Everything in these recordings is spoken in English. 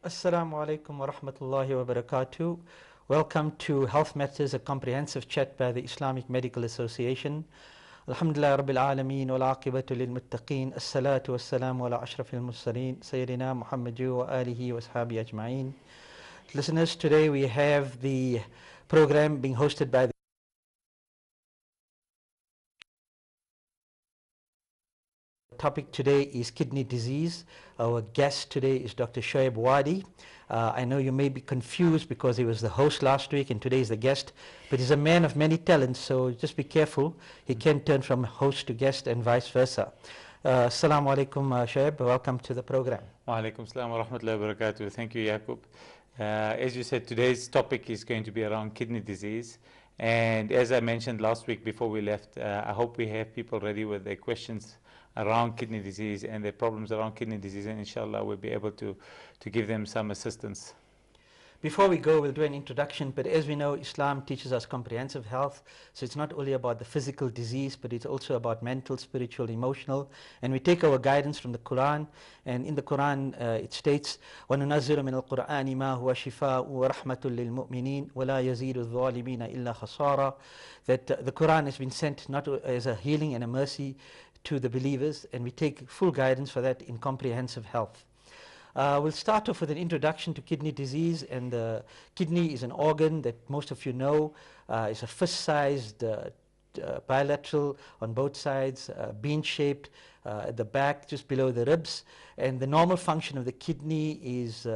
Assalamu alaikum wa rahmatullahi wa barakatuh. Welcome to Health Matters, a comprehensive chat by the Islamic Medical Association. Alhamdulillah Rabbil Alameen wal aqibatu lil muttaqeen. Assalatu wassalamu ala ashrafil mursaleen Sayyidina Muhammadu wa alihi wa ashabi ajma'een. Listeners, today we have the program being hosted by the topic today is kidney disease. Our guest today is Dr. Shoayb Wadee. I know you may be confused because he was the host last week and today is the guest, but he's a man of many talents, so just be careful. He can turn from host to guest and vice versa. Assalamu alaikum, Shoayb. Welcome to the program. Wa alaikum salam wa rahmatullahi wa barakatuh. Thank you, Yakub. As you said, today's topic is going to be around kidney disease. And as I mentioned last week before we left, I hope we have people ready with their questions around kidney disease and their problems around kidney disease, and inshallah we'll be able to give them some assistance. Before we go, we'll do an introduction, but as we know, Islam teaches us comprehensive health, so it's not only about the physical disease, but it's also about mental, spiritual, emotional, and we take our guidance from the Quran, and in the Quran it states, وَنُنَزِّلُ مِنَ الْقُرْآنِ مَا هُوَ شِفَاءٌ وَرَحْمَةٌ لِلْمُؤْمِنِينَ وَلَا يَزِيدُ الظَّالِمِينَ إِلَّا خَسَارًا. That the Quran has been sent not as a healing and a mercy to the believers, and we take full guidance for that in comprehensive health. We'll start off with an introduction to kidney disease, and the kidney is an organ that most of you know. It's a fist-sized bilateral on both sides, bean-shaped at the back, just below the ribs, and the normal function of the kidney is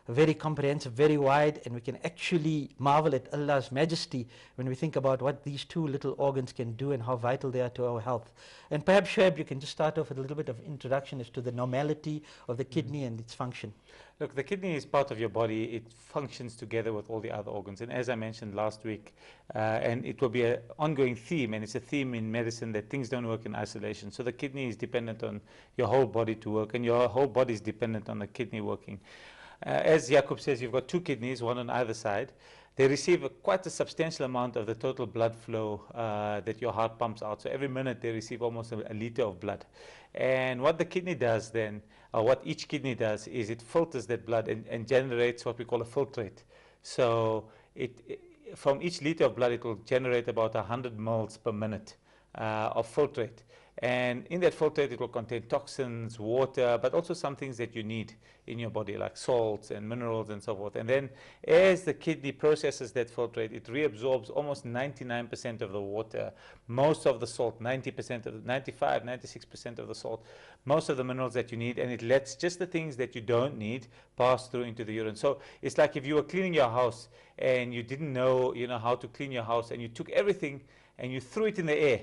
very comprehensive, very wide, and we can actually marvel at Allah's majesty when we think about what these two little organs can do and how vital they are to our health. And perhaps, Shoayb, you can just start off with a little bit of introduction as to the normality of the kidney and its function. Look, the kidney is part of your body. It functions together with all the other organs. And as I mentioned last week, and it will be an ongoing theme, and it's a theme in medicine that things don't work in isolation. So the kidney is dependent on your whole body to work, and your whole body is dependent on the kidney working. As Yakub says, you've got two kidneys, one on either side. They receive quite a substantial amount of the total blood flow that your heart pumps out. So every minute they receive almost a liter of blood. And what the kidney does then, or what each kidney does, is it filters that blood and generates what we call a filtrate. So from each liter of blood, it will generate about 100 moles per minute of filtrate. And in that filtrate, it will contain toxins, water, but also some things that you need in your body, like salts and minerals and so forth. And then as the kidney processes that filtrate, it reabsorbs almost 99% of the water, most of the salt, 90% of 95, 96% of the salt, most of the minerals that you need, and it lets just the things that you don't need pass through into the urine. So it's like if you were cleaning your house and you didn't know, how to clean your house, and you took everything and you threw it in the air.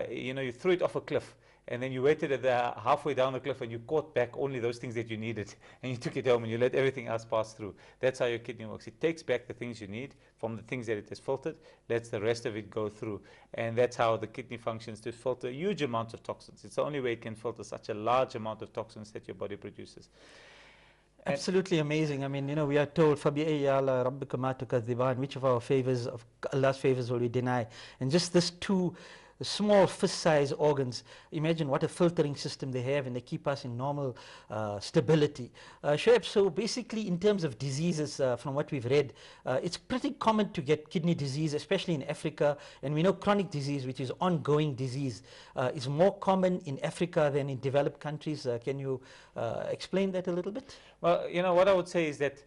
You threw it off a cliff, and then you waited at the halfway down the cliff and you caught back only those things that you needed, and you took it home and you let everything else pass through. That's how your kidney works. It takes back the things you need from the things that it has filtered, lets the rest of it go through, and that's how the kidney functions, to filter huge amounts of toxins. It's the only way it can filter such a large amount of toxins that your body produces. Absolutely amazing. I mean, we are told, فَبِأَيِّ آلَاءِ رَبِّكُمَا تُكَذِّبَانِ, which of our favors, of Allah's favors, will we deny? And just this two small fist-sized organs, imagine what a filtering system they have, and they keep us in normal stability. Shoayb, so basically in terms of diseases, from what we've read, it's pretty common to get kidney disease, especially in Africa, and we know chronic disease, which is ongoing disease, is more common in Africa than in developed countries. Can you explain that a little bit? Well, what I would say is that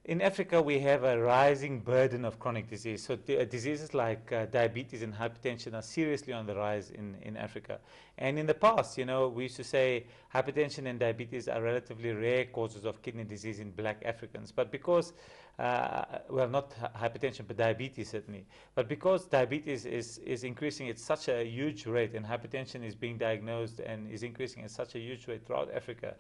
in Africa, we have a rising burden of chronic disease. So diseases like diabetes and hypertension are seriously on the rise in Africa. And in the past, we used to say hypertension and diabetes are relatively rare causes of kidney disease in black Africans. But because, well, not hypertension, but diabetes certainly. But because diabetes is increasing at such a huge rate, and hypertension is being diagnosed and is increasing at such a huge rate throughout Africa,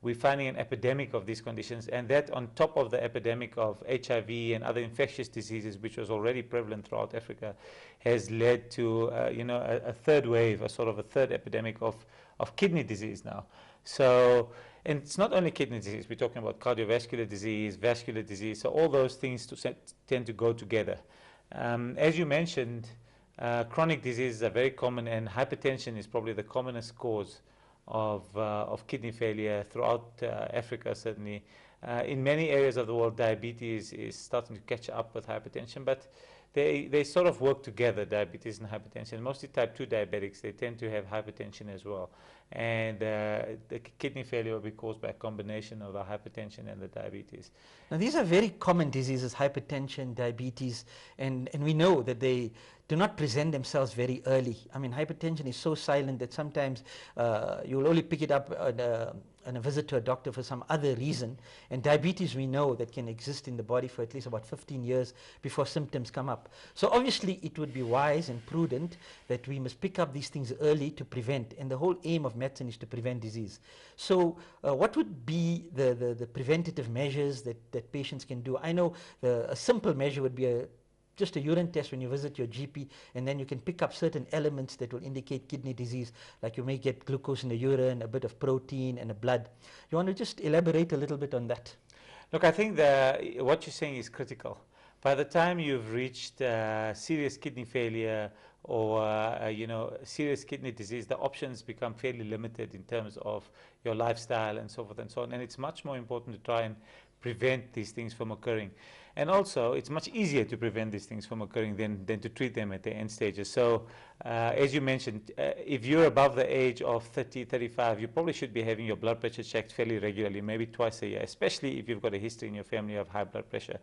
we're finding an epidemic of these conditions. And that on top of the epidemic of HIV and other infectious diseases, which was already prevalent throughout Africa, has led to a third wave, a sort of a third epidemic of kidney disease now. So, and it's not only kidney disease, we're talking about cardiovascular disease, vascular disease, so all those things tend to go together. As you mentioned, chronic diseases are very common, and hypertension is probably the commonest cause of kidney failure throughout Africa, certainly. In many areas of the world, diabetes is starting to catch up with hypertension, but they sort of work together, diabetes and hypertension. Mostly type 2 diabetics, they tend to have hypertension as well. And the kidney failure will be caused by a combination of the hypertension and the diabetes. Now these are very common diseases, hypertension, diabetes, and we know that they do not present themselves very early. I mean, hypertension is so silent that sometimes you will only pick it up on a visit to a doctor for some other reason. And diabetes, we know that can exist in the body for at least about 15 years before symptoms come up. So obviously it would be wise and prudent that we must pick up these things early to prevent, and the whole aim of medicine is to prevent disease. So what would be the preventative measures that patients can do? I know a simple measure would be just a urine test when you visit your GP, and then you can pick up certain elements that will indicate kidney disease, like you may get glucose in the urine, a bit of protein, and a blood. You want to just elaborate a little bit on that? Look, I think what you're saying is critical. By the time you've reached serious kidney failure or serious kidney disease, the options become fairly limited in terms of your lifestyle and so forth and so on. And it's much more important to try and prevent these things from occurring. And also, it's much easier to prevent these things from occurring than to treat them at the end stages. So, as you mentioned, if you're above the age of 30, 35, you probably should be having your blood pressure checked fairly regularly, maybe twice a year, especially if you've got a history in your family of high blood pressure.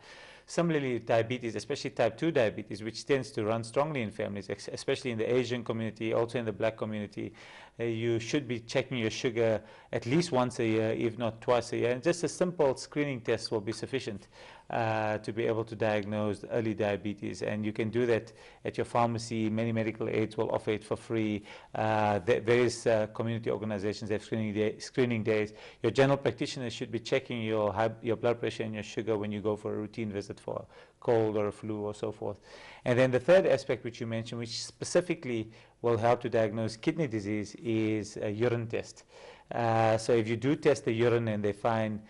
Similarly, diabetes, especially type 2 diabetes, which tends to run strongly in families, especially in the Asian community, also in the black community, you should be checking your sugar at least once a year, if not twice a year. And just a simple screening test will be sufficient to be able to diagnose early diabetes. And you can do that at your pharmacy. Many medical aids will offer it for free. Various community organizations have screening days. Your general practitioner should be checking your blood pressure and your sugar when you go for a routine visit for a cold or a flu or so forth. And then the third aspect which you mentioned, which specifically will help to diagnose kidney disease, is a urine test. So if you do test the urine and they find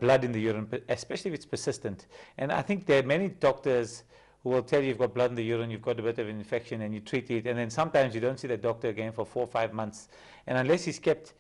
blood in the urine, especially if it's persistent. And I think there are many doctors who will tell you you've got blood in the urine, you've got a bit of an infection, and you treat it, and then sometimes you don't see the doctor again for 4 or 5 months. And unless he's kept,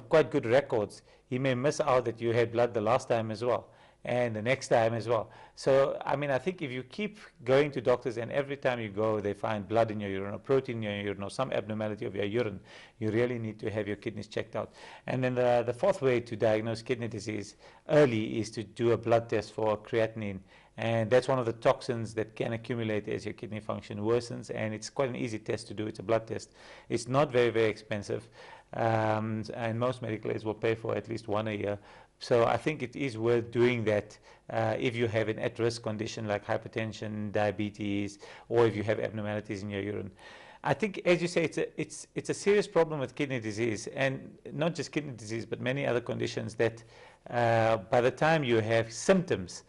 quite good records, he may miss out that you had blood the last time as well, and the next time as well. So, I mean, I think if you keep going to doctors and every time you go they find blood in your urine or protein in your urine or some abnormality of your urine, you really need to have your kidneys checked out. And then the fourth way to diagnose kidney disease early is to do a blood test for creatinine. And that's one of the toxins that can accumulate as your kidney function worsens, and it's quite an easy test to do. It's a blood test. It's not very, very expensive, and most medical aids will pay for at least one a year. So I think it is worth doing that if you have an at-risk condition like hypertension, diabetes, or if you have abnormalities in your urine. I think, as you say, it's a serious problem with kidney disease, and not just kidney disease, but many other conditions that by the time you have symptoms,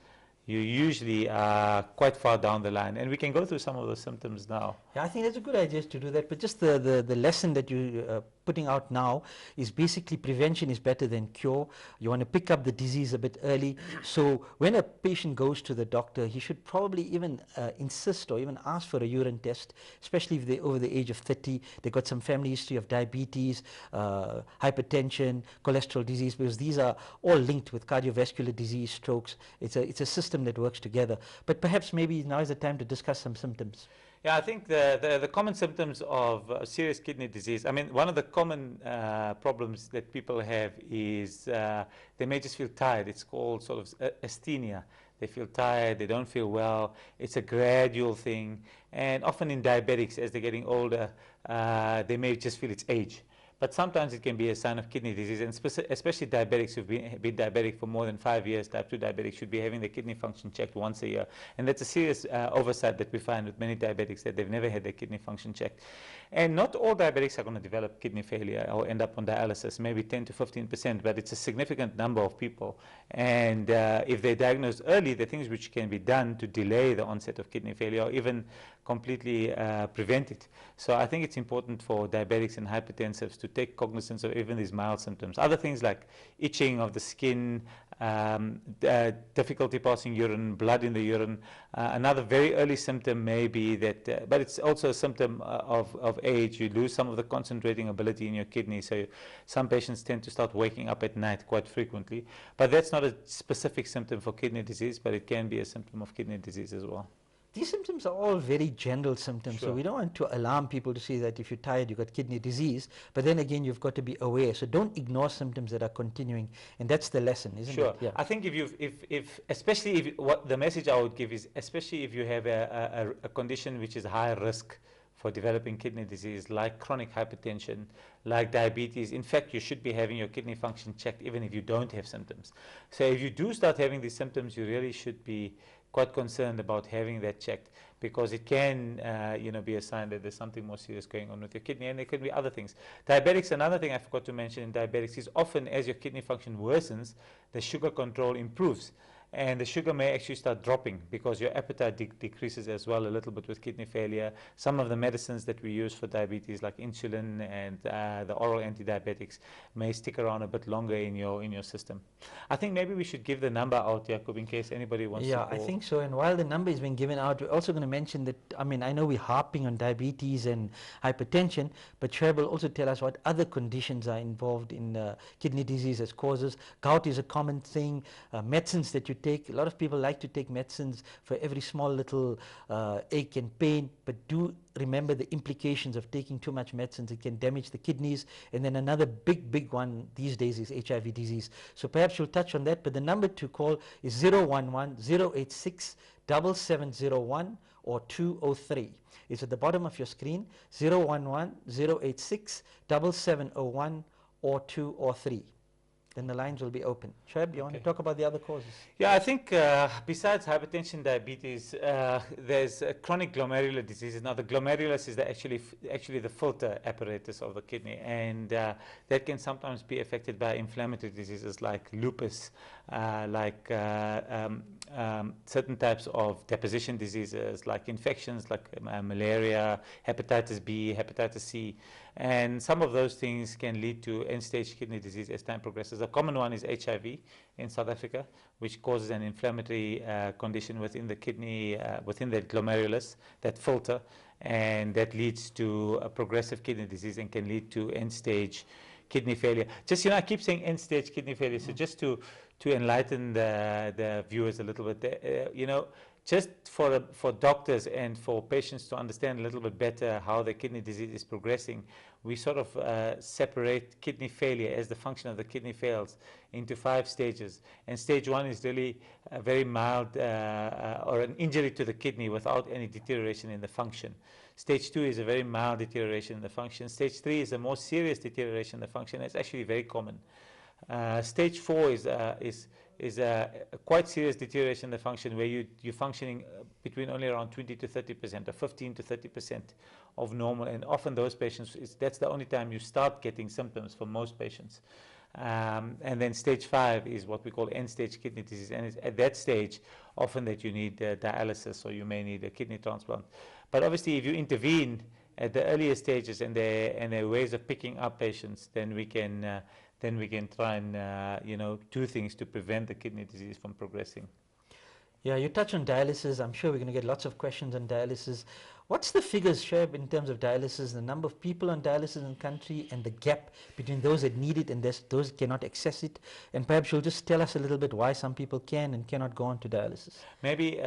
you usually are quite far down the line. And we can go through some of the symptoms now. Yeah, I think that's a good idea to do that. But just the lesson that you're putting out now is basically prevention is better than cure. You want to pick up the disease a bit early. So when a patient goes to the doctor, he should probably even insist or even ask for a urine test, especially if they're over the age of 30. They've got some family history of diabetes, hypertension, cholesterol disease, because these are all linked with cardiovascular disease, strokes. It's a system that works together. But perhaps maybe now is the time to discuss some symptoms. Yeah, I think the common symptoms of serious kidney disease, I mean, one of the common problems that people have is they may just feel tired. It's called sort of asthenia. They feel tired, they don't feel well. It's a gradual thing. And often in diabetics, as they're getting older, they may just feel it's age. But sometimes it can be a sign of kidney disease, and especially diabetics who've been diabetic for more than 5 years. Type 2 diabetics should be having their kidney function checked once a year. And that's a serious oversight that we find with many diabetics, that they've never had their kidney function checked. And not all diabetics are going to develop kidney failure or end up on dialysis, maybe 10 to 15%, but it's a significant number of people. And if they're diagnosed early, the things which can be done to delay the onset of kidney failure or even completely prevent it. So I think it's important for diabetics and hypertensives to take cognizance of even these mild symptoms. Other things like itching of the skin, difficulty passing urine, blood in the urine. Another very early symptom may be that, but it's also a symptom of age. You lose some of the concentrating ability in your kidney, so some patients tend to start waking up at night quite frequently. But that's not a specific symptom for kidney disease, but it can be a symptom of kidney disease as well. These symptoms are all very general symptoms, so Sure. we don't want to alarm people to say that if you're tired, you've got kidney disease, but then again, you've got to be aware. So don't ignore symptoms that are continuing, and that's the lesson, isn't Sure. it? Yeah. I think if especially if, what the message I would give is, especially if you have a condition which is high risk for developing kidney disease, like chronic hypertension, like diabetes. In fact, you should be having your kidney function checked even if you don't have symptoms. So if you do start having these symptoms, you really should be quite concerned about having that checked, because it can be a sign that there's something more serious going on with your kidney, and there could be other things. Diabetics, another thing I forgot to mention in diabetics is often as your kidney function worsens, the sugar control improves. And the sugar may actually start dropping because your appetite decreases as well a little bit with kidney failure. Some of the medicines that we use for diabetes, like insulin and the oral antidiabetics, may stick around a bit longer in your system. I think maybe we should give the number out, Yakub, in case anybody wants to call. Yeah, I think so. And while the number is being given out, we're also going to mention that, I mean, I know we're harping on diabetes and hypertension, but Shoayb will also tell us what other conditions are involved in kidney disease as causes. Gout is a common thing. Medicines that you take, a lot of people like to take medicines for every small little ache and pain, but do remember the implications of taking too much medicines. It can damage the kidneys. And then another big one these days is HIV disease. So perhaps you'll touch on that, but the number to call is 011-086-7701 or 203. It's at the bottom of your screen, 011-086-7701 or 203. Then the lines will be open. Shoayb, you want to talk about the other causes? Yeah, I think besides hypertension, diabetes, there's chronic glomerular diseases. Now, the glomerulus is actually the filter apparatus of the kidney, and that can sometimes be affected by inflammatory diseases like lupus, like certain types of deposition diseases, like infections like malaria, hepatitis B, hepatitis C. And some of those things can lead to end-stage kidney disease as time progresses. A common one is HIV in South Africa, which causes an inflammatory condition within the kidney, within that glomerulus, that filter, and that leads to a progressive kidney disease and can lead to end-stage kidney failure. Just, I keep saying end-stage kidney failure, so just to enlighten the viewers a little bit, just for doctors and for patients to understand a little bit better how the kidney disease is progressing, we sort of separate kidney failure as the function of the kidney fails into 5 stages. And stage 1 is really a very mild or an injury to the kidney without any deterioration in the function. Stage 2 is a very mild deterioration in the function. Stage 3 is a more serious deterioration in the function. It's actually very common. Stage 4 is a quite serious deterioration in the function where you're functioning between only around 20 to 30% or 15 to 30% of normal, and often those patients, that's the only time you start getting symptoms for most patients. And then stage 5 is what we call end-stage kidney disease, and it's at that stage often that you need dialysis or you may need a kidney transplant. But obviously if you intervene at the earlier stages and there are ways of picking up patients, then we can try and do things to prevent the kidney disease from progressing. Yeah, you touch on dialysis. I'm sure we're going to get lots of questions on dialysis. What's the figures, Shoayb, in terms of dialysis, the number of people on dialysis in the country and the gap between those that need it and those that cannot access it? And perhaps you'll just tell us a little bit why some people can and cannot go on to dialysis. Maybe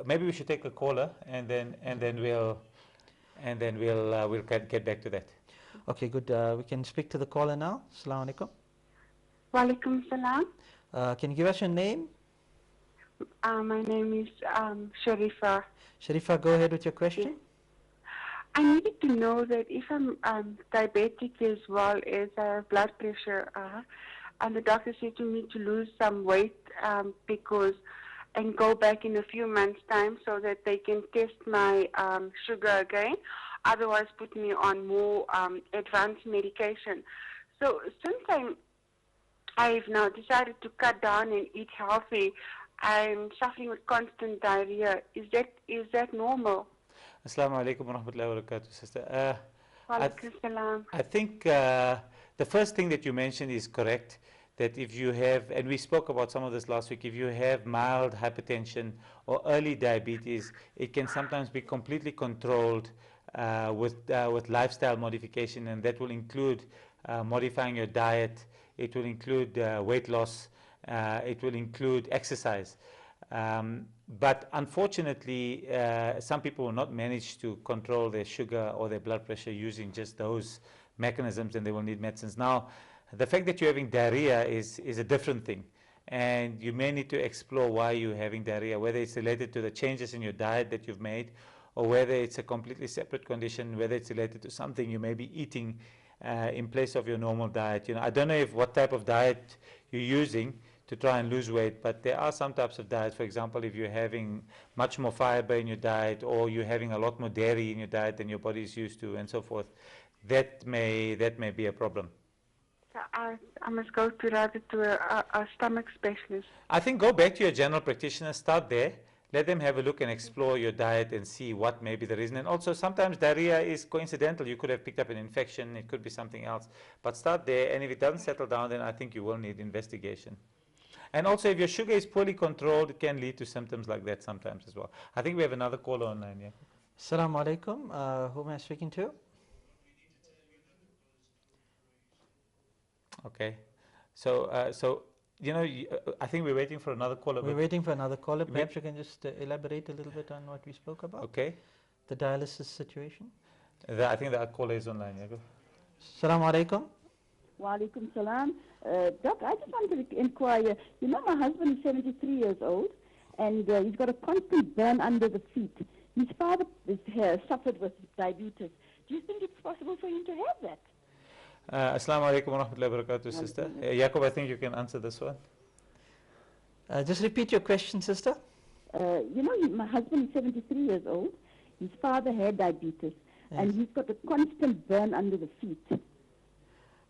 maybe we should take a caller and then we'll get back to that. Okay, good. We can speak to the caller now. Assalamu alaikum. Wa alaikum salam. Can you give us your name? My name is Sharifa. Sharifa, go ahead with your question. I needed to know that if I'm diabetic as well as I have blood pressure, and the doctor said to me to lose some weight and go back in a few months' time so that they can test my sugar again. Otherwise, put me on more advanced medication. So since I've now decided to cut down and eat healthy, I'm suffering with constant diarrhea. Is that normal? Assalamu alaikum wa rahmatullahi wa barakatuh, sister. Wa alaikum salam. I think the first thing that you mentioned is correct, that if you have, and we spoke about some of this last week, if you have mild hypertension or early diabetes, it can sometimes be completely controlled with lifestyle modification, and that will include modifying your diet. It will include weight loss. It will include exercise. But unfortunately, some people will not manage to control their sugar or their blood pressure using just those mechanisms, and they will need medicines. Now, the fact that you're having diarrhea is a different thing, and you may need to explore why you're having diarrhea, whether it's related to the changes in your diet that you've made, or whether it's a completely separate condition, whether it's related to something you may be eating in place of your normal diet. I don't know what type of diet you're using to try and lose weight, but there are some types of diets. For example, if you're having much more fiber in your diet, or you're having a lot more dairy in your diet than your body is used to, and so forth, that may be a problem. So I must go to a stomach specialist. I think go back to your general practitioner, start there, let them have a look and explore your diet and see what may be the reason. And also, sometimes diarrhea is coincidental. You could have picked up an infection, it could be something else. But start there, and if it doesn't settle down, then I think you will need investigation. And also, if your sugar is poorly controlled, it can lead to symptoms like that sometimes as well. I think we have another caller online, yeah. Assalamu alaikum. Who am I speaking to? Okay. So, I think we're waiting for another caller. We're waiting for another caller. Perhaps you can just elaborate a little bit on what we spoke about. Okay. The dialysis situation. I think the caller is online, Yakub. Assalamu alaikum. Wa alaikum salam. Doc, I just wanted to inquire, my husband is 73 years old, and he's got a constant burn under the feet. His father suffered with diabetes. Do you think it's possible for him to have that? Assalamu alaikum wa rahmatullahi wa barakatuh, sister. Yakub, I think you can answer this one. Just repeat your question, sister. My husband is 73 years old. His father had diabetes, and he's got a constant burn under the feet.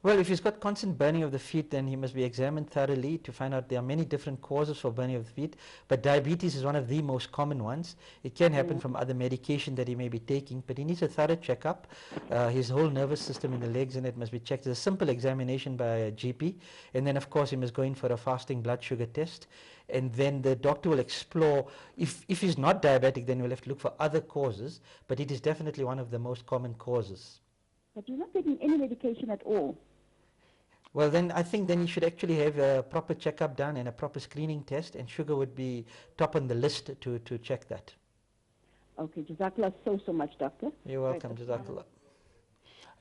Well, if he's got constant burning of the feet, then he must be examined thoroughly to find out there are many different causes for burning of the feet. But diabetes is one of the most common ones. It can happen from other medication that he may be taking, but he needs a thorough checkup. His whole nervous system in the legs and it must be checked. There's a simple examination by a GP, and then of course he must go in for a fasting blood sugar test. And then the doctor will explore, if he's not diabetic, then we'll have to look for other causes, but it is definitely one of the most common causes. But you're not taking any medication at all? Well, then I think then you should actually have a proper checkup done and a proper screening test, and sugar would be top on the list to check that. Okay, Jazakallah so much, doctor. You're welcome, Jazakallah.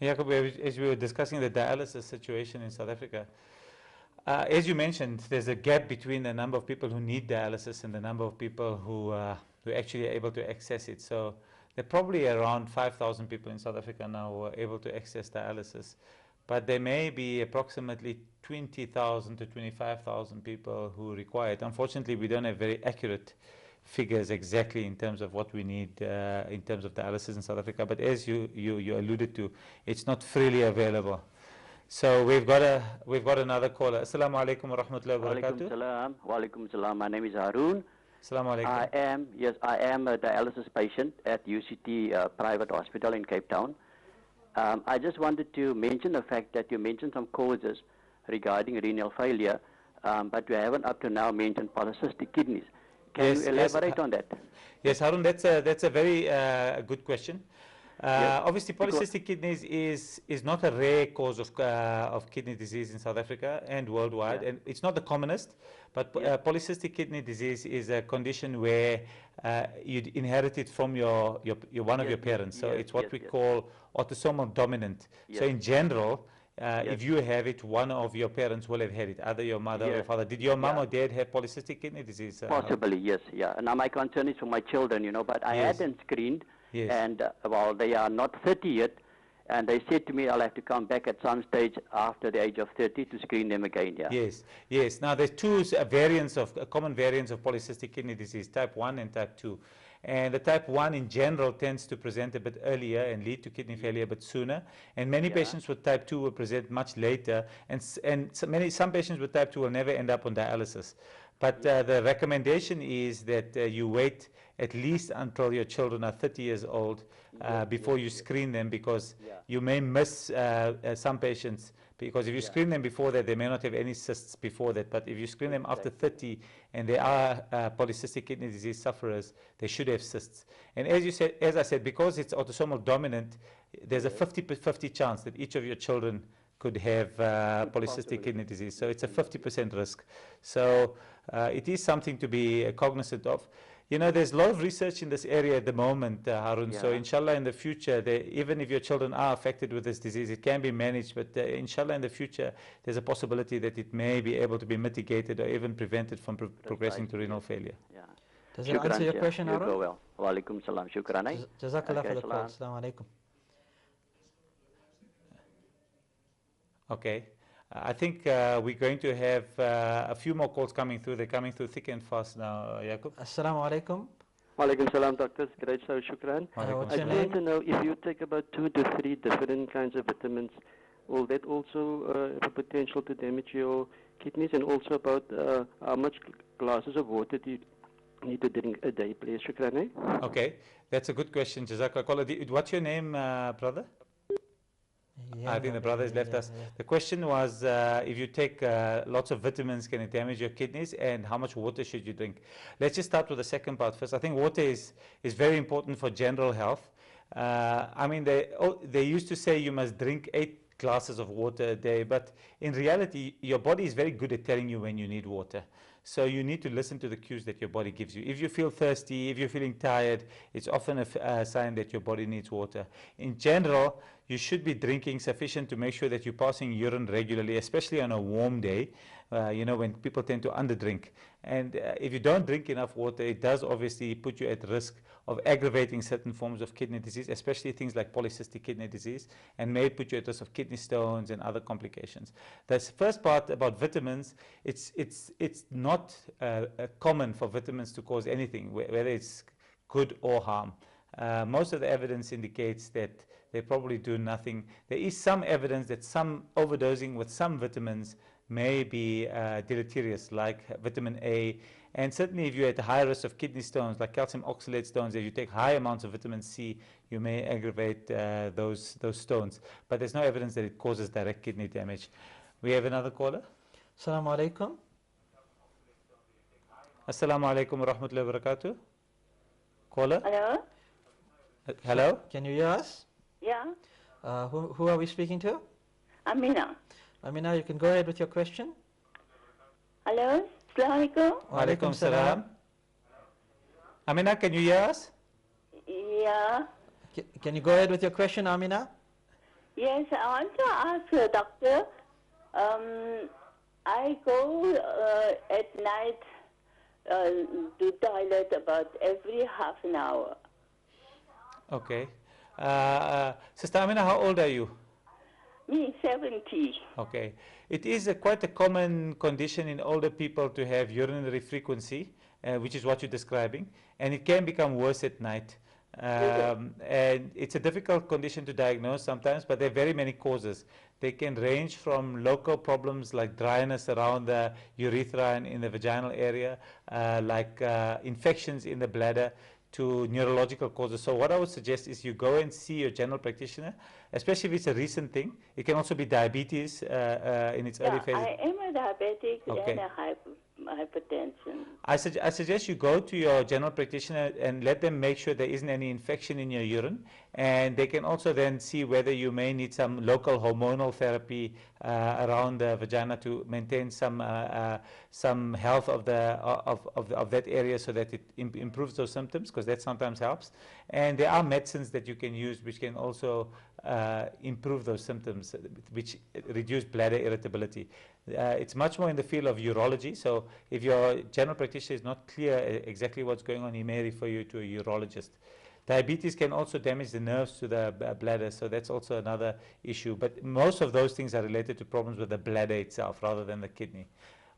Yakub, as we were discussing the dialysis situation in South Africa, as you mentioned, there's a gap between the number of people who need dialysis and the number of people who actually are able to access it. So there are probably around 5,000 people in South Africa now who are able to access dialysis. But there may be approximately 20,000 to 25,000 people who require it. Unfortunately, we don't have very accurate figures exactly in terms of what we need in terms of dialysis in South Africa. But as you alluded to, it's not freely available. So we've got another caller. Assalamu alaikum wa rahmatullahi wa barakatuh. Salam. Wa alaikum salam. My name is Harun. Assalamu alaikum. I am a dialysis patient at UCT Private Hospital in Cape Town. I just wanted to mention the fact that you mentioned some causes regarding renal failure, but you haven't up to now mentioned polycystic kidneys. Can you elaborate on that? Yes, Harun, that's a very good question. Obviously, polycystic kidneys is not a rare cause of kidney disease in South Africa and worldwide, and it's not the commonest. But polycystic kidney disease is a condition where you inherit it from your one of your parents. So it's what we call autosomal dominant. So in general, if you have it, one of your parents will have had it, either your mother or your father. Did your mom or dad have polycystic kidney disease? Possibly, yes, yeah. Now my concern is for my children, but I had them screened, and well, they are not 30 yet, and they said to me I'll have to come back at some stage after the age of 30 to screen them again. Yes. Now there's two common variants of polycystic kidney disease, type 1 and type 2. And the type 1 in general tends to present a bit earlier and lead to kidney failure a bit sooner. And many patients with type 2 will present much later. And some patients with type 2 will never end up on dialysis. But the recommendation is that you wait at least until your children are 30 years old before you screen them, because you may miss some patients, because if you screen them before that, they may not have any cysts before that. But if you screen them after 30 and they are polycystic kidney disease sufferers, they should have cysts. And as I said, because it's autosomal dominant, there's a 50-50 chance that each of your children could have polycystic kidney disease. So it's a 50% risk. So it is something to be cognizant of. You know, there's a lot of research in this area at the moment, Harun. So inshallah in the future, even if your children are affected with this disease, it can be managed. But inshallah in the future, there's a possibility that it may be able to be mitigated or even prevented from progressing to renal failure. Does that answer your question, You Harun? go well. Wa alaikum salam. Shukran. Jazakallah for the call. Assalamu alaikum. Okay. I think we're going to have a few more calls coming through. They're coming through thick and fast now, Yakub. Assalamu alaikum. Walaikum salam, doctors. Great show, shukran. What's I your just want name? to know, if you take about 2 to 3 different kinds of vitamins, will that also have a potential to damage your kidneys? And also about how much glasses of water do you need to drink a day, please? Shukran. Okay, that's a good question, Jazakallah. What's your name, brother? I think the brother has left us. The question was, if you take lots of vitamins, can it damage your kidneys, and how much water should you drink? Let's just start with the second part first. I think water is very important for general health. I mean, they used to say you must drink 8 glasses of water a day, but in reality, your body is very good at telling you when you need water. So you need to listen to the cues that your body gives you. If you feel thirsty, if you're feeling tired, it's often a sign that your body needs water. In general, you should be drinking sufficient to make sure that you're passing urine regularly, especially on a warm day, you know, when people tend to underdrink. And if you don't drink enough water, it does obviously put you at risk of aggravating certain forms of kidney disease, especially things like polycystic kidney disease, and may put you at risk of kidney stones and other complications. The first part about vitamins, it's not common for vitamins to cause anything, whether it's good or harm. Most of the evidence indicates that they probably do nothing. There is some evidence that some overdosing with some vitamins may be deleterious, like vitamin A. And certainly if you're at a high risk of kidney stones, like calcium oxalate stones, if you take high amounts of vitamin C, you may aggravate those stones. But there's no evidence that it causes direct kidney damage. We have another caller. Assalamu alaikum. Assalamu alaikum wa rahmatullahi wa barakatuh. Caller? Hello? Hello? Can you hear us? Yeah, Who are we speaking to? Amina. Amina, you can go ahead with your question. Hello? Assalamu alaikum. Wa alaikum salam. Amina, can you hear us? Yeah. Can you go ahead with your question, Amina? Yes, I want to ask the doctor. I go at night to toilet about every half an hour. Okay. Sister Amina, how old are you? Me, 70. Okay. It is quite a common condition in older people to have urinary frequency, which is what you're describing, and it can become worse at night. And it's a difficult condition to diagnose sometimes, but there are very many causes. They can range from local problems like dryness around the urethra and in the vaginal area, like infections in the bladder, to neurological causes. So what I would suggest is you go and see your general practitioner, especially if it's a recent thing. It can also be diabetes in its early phases. I am a diabetic Okay. and a hypertension. I suggest you go to your general practitioner and let them make sure there isn't any infection in your urine, and they can also then see whether you may need some local hormonal therapy around the vagina to maintain some health of that area, so that it improves those symptoms, because that sometimes helps. And there are medicines that you can use which can also improve those symptoms, which reduce bladder irritability. It's much more in the field of urology. So if your general practitioner is not clear exactly what's going on, he may refer you to a urologist. Diabetes can also damage the nerves to the bladder, so that's also another issue. But most of those things are related to problems with the bladder itself rather than the kidney.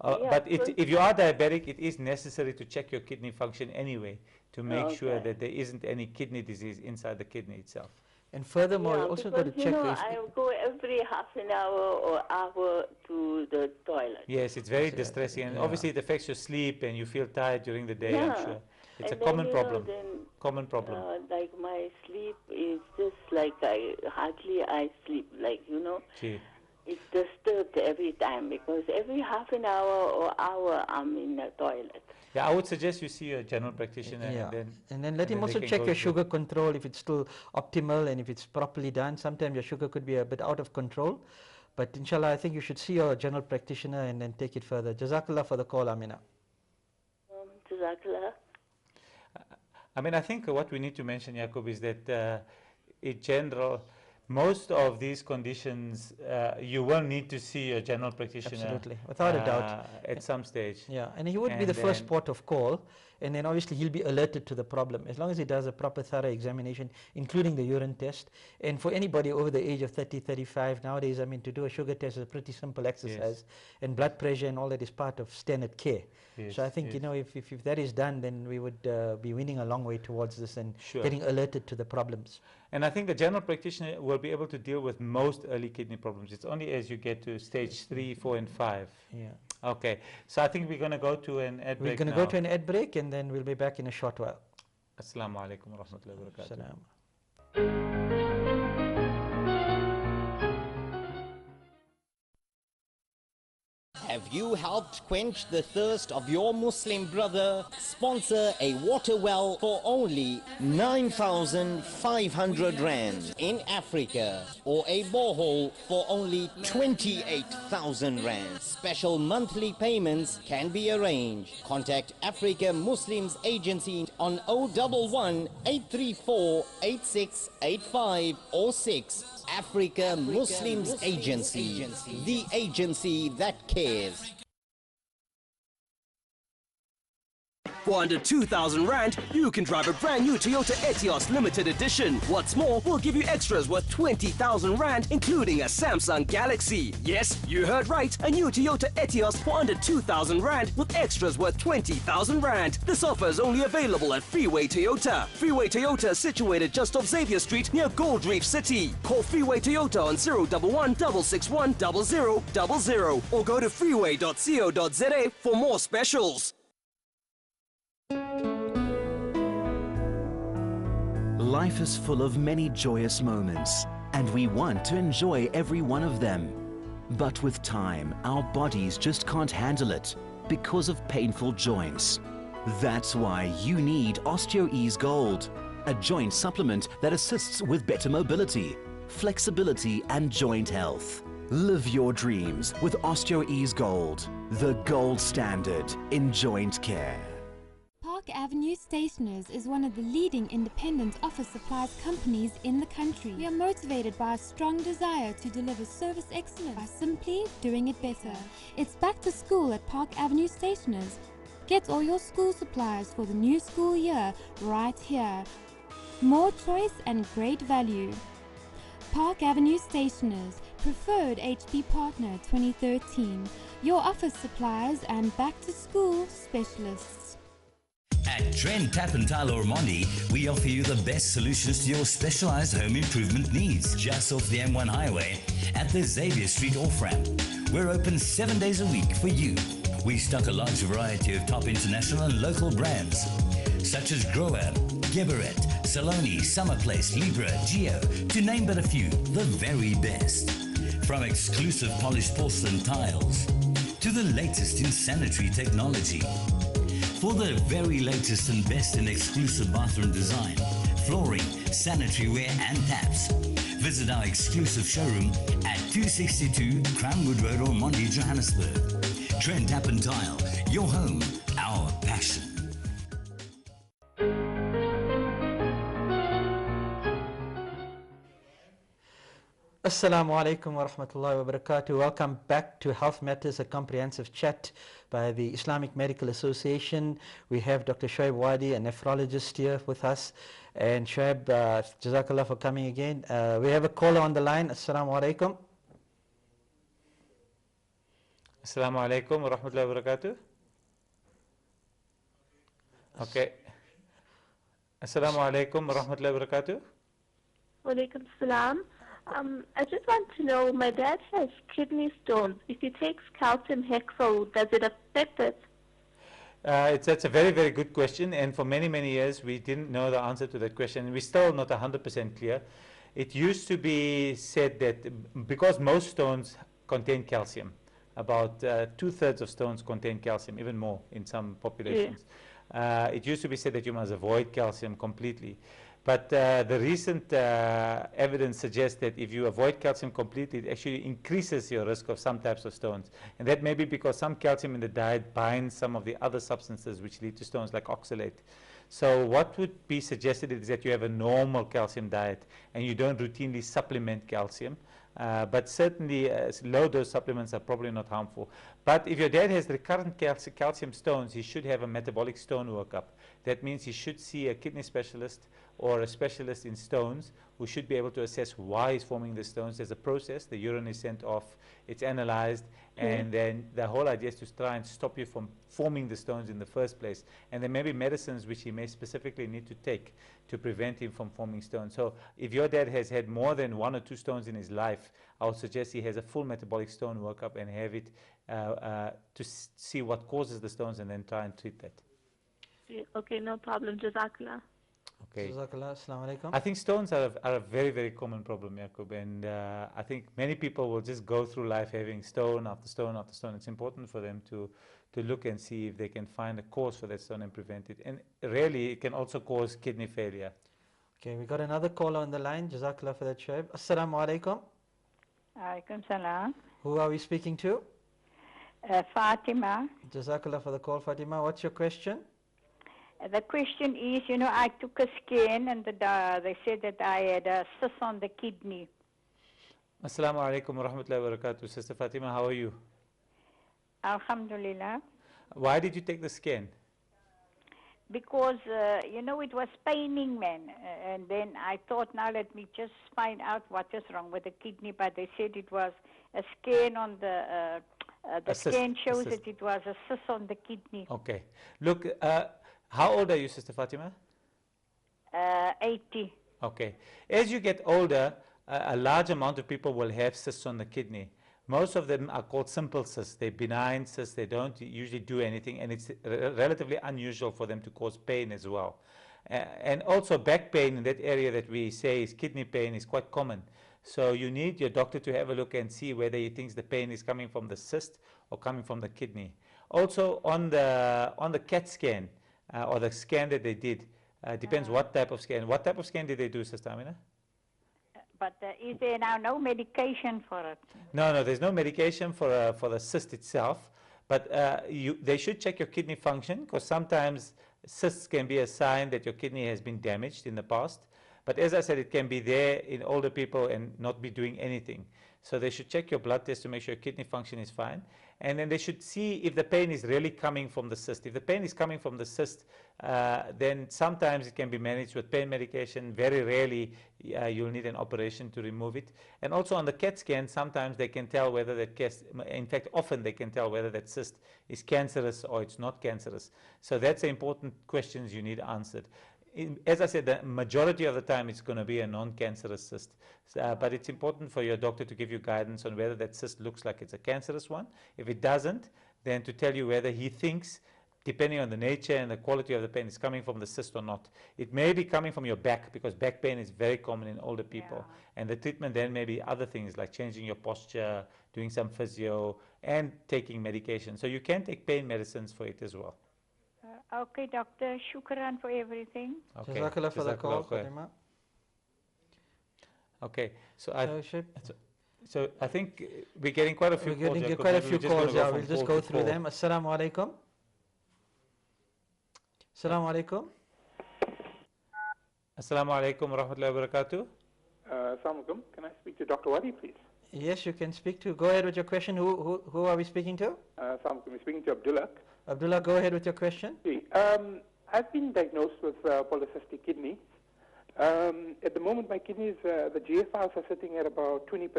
But if you are diabetic, it is necessary to check your kidney function anyway to make sure that there isn't any kidney disease inside the kidney itself. And furthermore, you also got to check. I go every half an hour or hour to the toilet. Yes, it's very distressing, and obviously it affects your sleep, and you feel tired during the day, I'm sure. It's a And common then, problem. Then, Common problem. like my sleep is just like I sleep, like, Gee. it's disturbed every time because every half an hour or hour I'm in the toilet. Yeah, I would suggest you see a general practitioner and then let him also check your sugar control if it's still optimal and if it's properly done. Sometimes your sugar could be a bit out of control, but inshallah I think you should see your general practitioner and then take it further. Jazakallah for the call, Amina. Jazakallah. I mean, I think what we need to mention, Yakub, is that in general, most of these conditions, you will need to see a general practitioner. Absolutely, without a doubt. At some stage. Yeah, and he would be the first port of call, and then obviously he'll be alerted to the problem as long as he does a proper thorough examination, including the urine test. And for anybody over the age of 30, 35, nowadays, I mean, to do a sugar test is a pretty simple exercise, and blood pressure and all that is part of standard care. Yes, so I think, if that is done, then we would be winning a long way towards this and getting alerted to the problems. And I think a general practitioner will be able to deal with most early kidney problems. It's only as you get to stage 3, 4, and 5. Yeah. Okay. So I think we're going to go to an ad break. We're going to go to an ad break, and then we'll be back in a short while. Assalamu alaikum wa rahmatullahi wa barakatuh. Assalam. Have you helped quench the thirst of your Muslim brother? Sponsor a water well for only 9,500 Rand in Africa, or a borehole for only 28,000 Rand. Special monthly payments can be arranged. Contact Africa Muslims Agency on 011 834 8685 or 6. Africa Muslims Agency, the agency that cares. For under 2,000 Rand, you can drive a brand new Toyota Etios Limited Edition. What's more, we'll give you extras worth 20,000 Rand, including a Samsung Galaxy. Yes, you heard right, a new Toyota Etios for under 2,000 Rand with extras worth 20,000 Rand. This offer is only available at Freeway Toyota. Freeway Toyota is situated just off Xavier Street near Gold Reef City. Call Freeway Toyota on 011 661 0000 or go to freeway.co.za for more specials. Life is full of many joyous moments, and we want to enjoy every one of them. But with time, our bodies just can't handle it because of painful joints. That's why you need OsteoEase Gold, a joint supplement that assists with better mobility, flexibility, and joint health. Live your dreams with OsteoEase Gold, the gold standard in joint care. Park Avenue Stationers is one of the leading independent office supplies companies in the country. We are motivated by a strong desire to deliver service excellence by simply doing it better. It's back to school at Park Avenue Stationers. Get all your school supplies for the new school year right here. More choice and great value. Park Avenue Stationers, preferred HP partner 2013. Your office supplies and back to school specialists. At Trent Tap and Tile Ormonde, we offer you the best solutions to your specialized home improvement needs. Just off the M1 highway at the Xavier Street off-ramp. We're open 7 days a week for you. We stock a large variety of top international and local brands, such as Grower, Geberit, Saloni, Summerplace, Libra, Geo, to name but a few, the very best. From exclusive polished porcelain tiles to the latest in sanitary technology. For the very latest and best in exclusive bathroom design, flooring, sanitary ware and taps, visit our exclusive showroom at 262 Crownwood Road, Ormonde, Johannesburg. Trent Tap and Tile, your home, our passion. Assalamu alaikum wa rahmatullahi wa barakatuh. Welcome back to Health Matters, a comprehensive chat by the Islamic Medical Association. We have Dr. Shoayb Wadee, a nephrologist, here with us. And Shoayb, Jazakallah for coming again. We have a caller on the line. Assalamu alaikum. Assalamu alaikum wa rahmatullahi wa barakatuh. Okay. Assalamu alaikum wa rahmatullahi wa barakatuh. Wa alaikum salam. I just want to know, my dad has kidney stones. If he takes calcium hexol, does it affect it? That's a very, very good question, and for many, many years we didn't know the answer to that question. We're still not 100% clear. It used to be said that because most stones contain calcium, about 2/3 of stones contain calcium, even more in some populations. It used to be said that you must avoid calcium completely. But the recent evidence suggests that if you avoid calcium completely, it actually increases your risk of some types of stones. And that may be because some calcium in the diet binds some of the other substances which lead to stones, like oxalate. So what would be suggested is that you have a normal calcium diet and you don't routinely supplement calcium. But certainly low dose supplements are probably not harmful. But if your dad has recurrent calcium stones, he should have a metabolic stone workup. That means he should see a kidney specialist or a specialist in stones who should be able to assess why he's forming the stones. There's a process, the urine is sent off, it's analyzed, and then the whole idea is to try and stop you from forming the stones in the first place. And there may be medicines which he may specifically need to take to prevent him from forming stones. So if your dad has had more than 1 or 2 stones in his life, I would suggest he has a full metabolic stone workup and have it to see what causes the stones and then try and treat that. Okay, no problem. Jazakallah. Okay. Jazakallah. Assalamu alaikum. I think stones are a very, very common problem, Yakub, and I think many people will just go through life having stone after stone after stone. It's important for them to look and see if they can find a cause for that stone and prevent it. And really, it can also cause kidney failure. Okay, we got another caller on the line. Jazakallah for that, Shoayb. Assalamu alaikum. Alaikum salam. Who are we speaking to? Fatima. Jazakallah for the call, Fatima. What's your question? The question is, I took a scan and they said that I had a cyst on the kidney. Assalamu alaikum wa rahmatullahi wa barakatuh. Sister Fatima, how are you? Alhamdulillah. Why did you take the scan? Because, it was paining, man. And then I thought, now let me just find out what is wrong with the kidney. But they said it was a scan on the scan shows that it was a cyst on the kidney. Okay. Look, how old are you, Sister Fatima? 80. Okay. As you get older, a large amount of people will have cysts on the kidney. Most of them are called simple cysts. They're benign cysts. They don't usually do anything, and it's relatively unusual for them to cause pain as well. And also back pain in that area that we say is kidney pain is quite common. So you need your doctor to have a look and see whether he thinks the pain is coming from the cyst or coming from the kidney. Also on the CAT scan or the scan that they did, depends what type of scan. What type of scan did they do, Sister Amina? But is there now no medication for it? No, there's no medication for the cyst itself. But they should check your kidney function, because sometimes cysts can be a sign that your kidney has been damaged in the past. But as I said, it can be there in older people and not be doing anything. So they should check your blood test to make sure your kidney function is fine. And then they should see if the pain is really coming from the cyst. If the pain is coming from the cyst, then sometimes it can be managed with pain medication. Very rarely you'll need an operation to remove it. And also on the CAT scan, sometimes they can tell whether that in fact, often they can tell whether that cyst is cancerous or it's not cancerous. So that's the important questions you need answered. As I said, the majority of the time it's going to be a non-cancerous cyst. But it's important for your doctor to give you guidance on whether that cyst looks like it's a cancerous one. If it doesn't, then to tell you whether he thinks, depending on the nature and the quality of the pain, is coming from the cyst or not. It may be coming from your back, because back pain is very common in older people. And the treatment then may be other things like changing your posture, doing some physio, and taking medication. So you can take pain medicines for it as well. Okay, doctor. Shukran for everything. Okay. Jazakallah for the call, Fatima. Okay, so I think we're getting quite a few calls. We're getting quite a few calls, yeah. We'll just go through them. Assalamu alaikum. Assalamu alaikum. Assalamu alaikum wa rahmatullahi wa barakatuh. Assalamu alaikum. Can I speak to Dr. Wadee, please? Yes, you can speak to. Go ahead with your question. Who are we speaking to? Assalamu alaikum. I'm speaking to Abdullah. Abdullah, go ahead with your question. I've been diagnosed with polycystic kidney. At the moment, my kidneys, the GFRs are sitting at about 20%.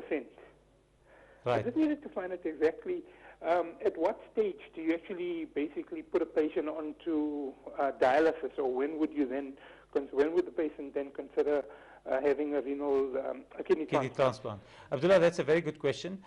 Right. I just needed to find out exactly at what stage do you actually basically put a patient onto dialysis, or when would the patient then consider having a kidney transplant? Abdullah, that's a very good question.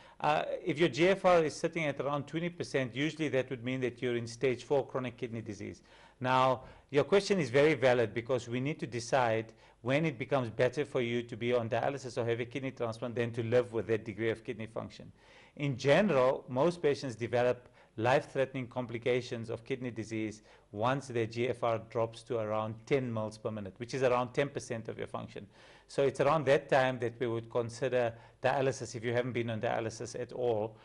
If your GFR is sitting at around 20%, usually that would mean that you're in stage 4 chronic kidney disease. Now, your question is very valid because we need to decide when it becomes better for you to be on dialysis or have a kidney transplant than to live with that degree of kidney function. In general, most patients develop life-threatening complications of kidney disease once their GFR drops to around 10 mils per minute, which is around 10% of your function. So it's around that time that we would consider dialysis if you haven't been on dialysis at all,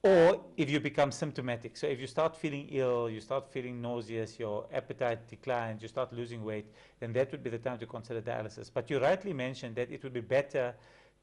or if you become symptomatic. So if you start feeling ill, you start feeling nauseous, your appetite declines, you start losing weight, then that would be the time to consider dialysis. But you rightly mentioned that it would be better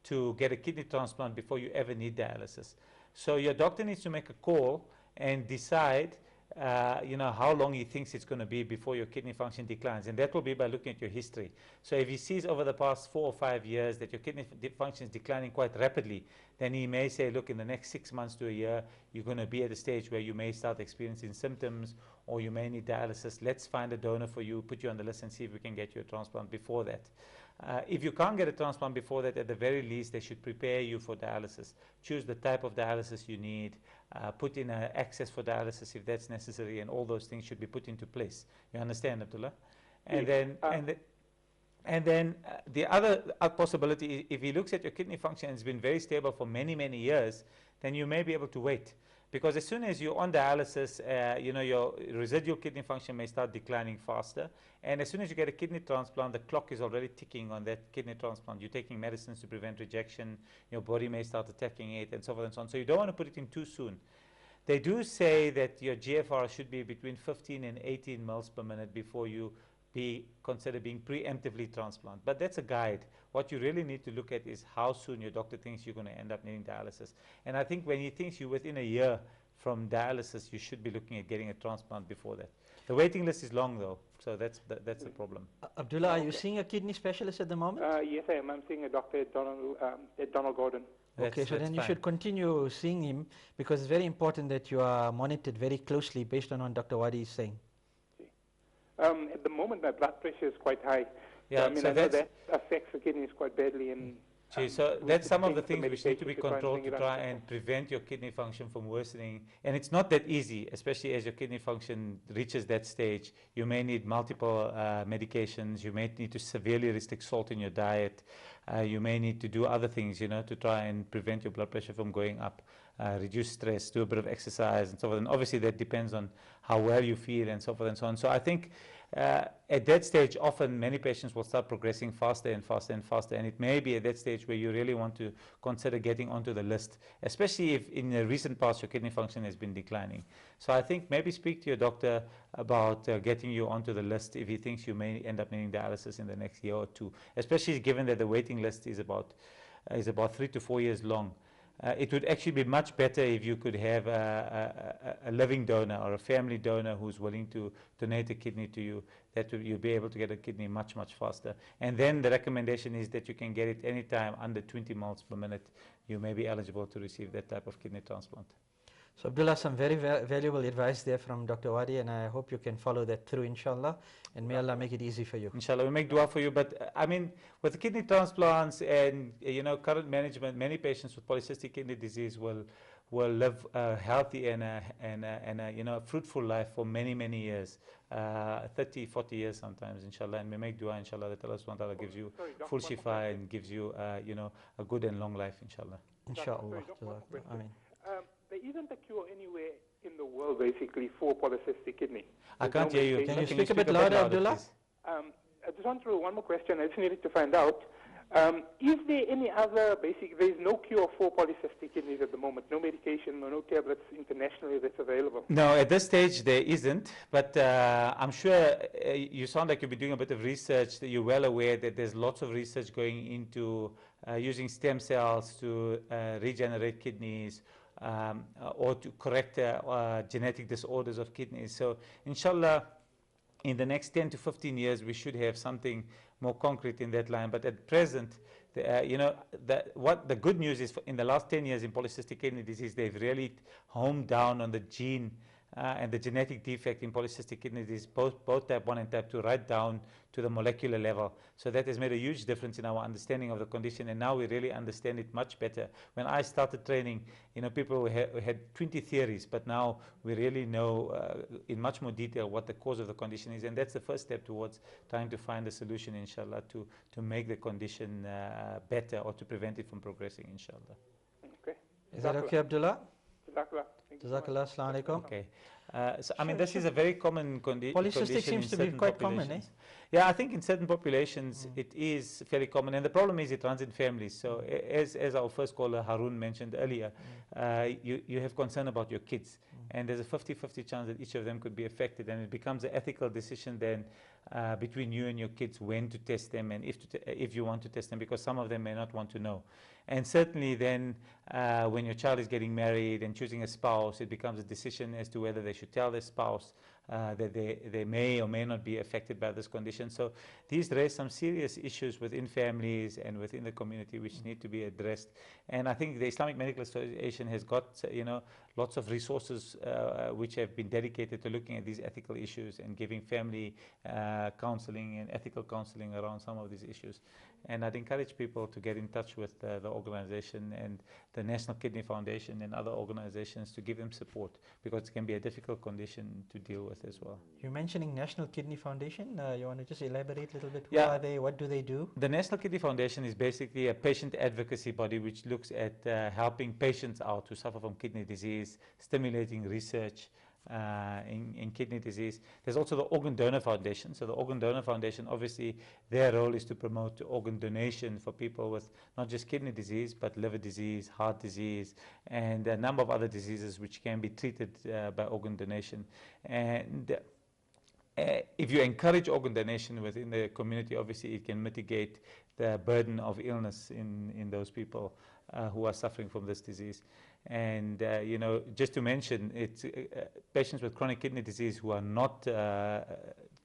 to get a kidney transplant before you ever need dialysis. So your doctor needs to make a call and decide how long he thinks it's going to be before your kidney function declines. And that will be by looking at your history. So if he sees over the past 4 or 5 years that your kidney function is declining quite rapidly, then he may say, look, in the next 6 months to a year, you're going to be at a stage where you may start experiencing symptoms or you may need dialysis. Let's find a donor for you, put you on the list and see if we can get you a transplant before that. If you can't get a transplant before that, at the very least, they should prepare you for dialysis. Choose the type of dialysis you need, put in access for dialysis if that's necessary, and all those things should be put into place. You understand, Abdullah? And then, the other possibility, if he looks at your kidney function and it's been very stable for many, many years, then you may be able to wait. Because as soon as you're on dialysis, your residual kidney function may start declining faster. And as soon as you get a kidney transplant, the clock is already ticking on that kidney transplant. You're taking medicines to prevent rejection. Your body may start attacking it, and so forth and so on. So you don't want to put it in too soon. They do say that your GFR should be between 15 and 18 mils per minute before you consider being preemptively transplant. But that's a guide. What you really need to look at is how soon your doctor thinks you're going to end up needing dialysis. And I think when he thinks you're within a year from dialysis, you should be looking at getting a transplant before that. The waiting list is long, though, so that's the problem. Abdullah, are you seeing a kidney specialist at the moment? Yes, I am. I'm seeing a doctor at Donald Gordon. Okay, so then you should continue seeing him, because it's very important that you are monitored very closely based on what Dr. Wadee is saying. At the moment, my blood pressure is quite high. Yeah, I know that affects the kidneys quite badly. And so that's some of the things which need to be controlled to try and prevent your kidney function from worsening. And it's not that easy, especially as your kidney function reaches that stage. You may need multiple medications. You may need to severely restrict salt in your diet. You may need to do other things, to try and prevent your blood pressure from going up. Reduce stress, do a bit of exercise, and so forth. And obviously that depends on how well you feel, and so forth and so on. So I think at that stage, often many patients will start progressing faster and faster and faster, and it may be at that stage where you really want to consider getting onto the list, especially if in the recent past your kidney function has been declining. So I think maybe speak to your doctor about getting you onto the list if he thinks you may end up needing dialysis in the next year or two, especially given that the waiting list is about 3 to 4 years long. It would actually be much better if you could have a living donor or a family donor who's willing to donate a kidney to you, that you'll be able to get a kidney much, much faster. And then the recommendation is that you can get it anytime under 20 mils per minute. You may be eligible to receive that type of kidney transplant. So Abdullah, some very valuable advice there from Dr. Wadee, and I hope you can follow that through, inshallah, and may Allah make it easy for you. Inshallah, we make dua for you. But I mean, with the kidney transplants and current management, many patients with polycystic kidney disease will live a healthy and a fruitful life for many, many years, 30, 40 years sometimes, inshallah. And we make dua, inshallah, that Allah subhanahu wa ta'ala gives you full shifa and gives you a good and long life, inshallah. Inshallah. Ameen. There isn't a cure anywhere in the world, basically, for polycystic kidney. I can't hear you. Can you speak a bit louder, Abdullah? I just want to one more question. I just needed to find out. Is there any other there is no cure for polycystic kidneys at the moment? No medication or no tablets internationally that's available? No, at this stage there isn't, but I'm sure you sound like you've been doing a bit of research, that you're well aware that there's lots of research going into using stem cells to regenerate kidneys, or to correct genetic disorders of kidneys. So inshallah, in the next 10 to 15 years, we should have something more concrete in that line. But at present, the good news is, in the last 10 years in polycystic kidney disease, they've really honed down on the gene and the genetic defect in polycystic kidney disease, both type 1 and type 2, right down to the molecular level. So that has made a huge difference in our understanding of the condition, and now we really understand it much better. When I started training, people had 20 theories, but now we really know in much more detail what the cause of the condition is, and that's the first step towards trying to find a solution, inshallah, to make the condition better or to prevent it from progressing, inshallah. Okay. Is that okay, Abdullah? Jazakallah. Jazakallah. Assalamu alaikum. Okay. So, I mean, this is a very common condition. Polycystic seems to be quite common, eh? Yeah, I think in certain populations it is fairly common, and the problem is it runs in families. So, as our first caller Harun mentioned earlier, you have concern about your kids, and there's a 50-50 chance that each of them could be affected, and it becomes an ethical decision then between you and your kids when to test them and if you want to test them, because some of them may not want to know. And certainly then when your child is getting married and choosing a spouse, it becomes a decision as to whether they should tell their spouse that they may or may not be affected by this condition. So these raise some serious issues within families and within the community which need to be addressed. And I think the Islamic Medical Association has got lots of resources which have been dedicated to looking at these ethical issues and giving family counseling and ethical counseling around some of these issues. And I'd encourage people to get in touch with the organization and the National Kidney Foundation and other organizations to give them support, because it can be a difficult condition to deal with as well. You're mentioning National Kidney Foundation. You want to just elaborate a little bit? Yeah. Who are they? What do they do? The National Kidney Foundation is basically a patient advocacy body which looks at helping patients out who suffer from kidney disease, stimulating research in kidney disease. There's also the Organ Donor Foundation. So the Organ Donor Foundation, obviously, their role is to promote organ donation for people with not just kidney disease, but liver disease, heart disease, and a number of other diseases which can be treated by organ donation. And if you encourage organ donation within the community, obviously it can mitigate the burden of illness in those people who are suffering from this disease. And just to mention, it's patients with chronic kidney disease who are not